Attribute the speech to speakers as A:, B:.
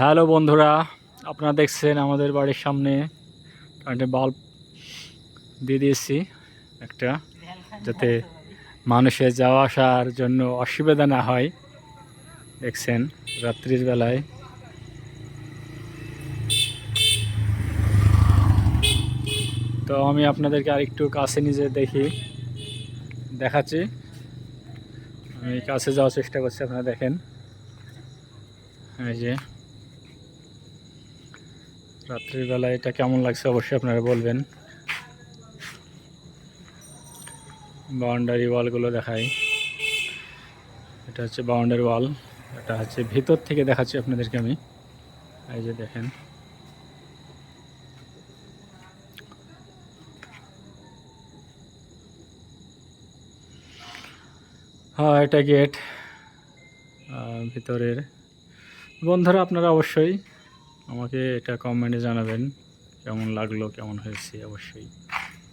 A: Hello বন্ধুরা, আপনারা দেখছেন আমাদের বাড়ির সামনে কারেন্টের বাল্ব দিয়ে দিয়েছি একটা, যাতে মানুষের যাওয়া আসার জন্য অসুবিধা না হয়। দেখছেন রাত্রির বেলায়। তো আমি আপনাদেরকে আরেকটু কাছে নিজে দেখাচ্ছি। আমি কাছে যাওয়ার চেষ্টা করছি, আপনারা দেখেন। এই যে রাত্রির বেলায় এটা কেমন লাগছে অবশ্যই আপনারা বলবেন। বাউন্ডারি ওয়ালগুলো দেখাই। এটা হচ্ছে বাউন্ডারি ওয়াল, এটা হচ্ছে ভিতর থেকে দেখাচ্ছি আপনাদেরকে আমি। এই যে দেখেন, হ্যাঁ এটা গেট ভিতরের। বন্ধুরা আপনারা অবশ্যই আমাকে এটা কমেন্টে জানাবেন কেমন লাগলো, কেমন হয়েছে অবশ্যই।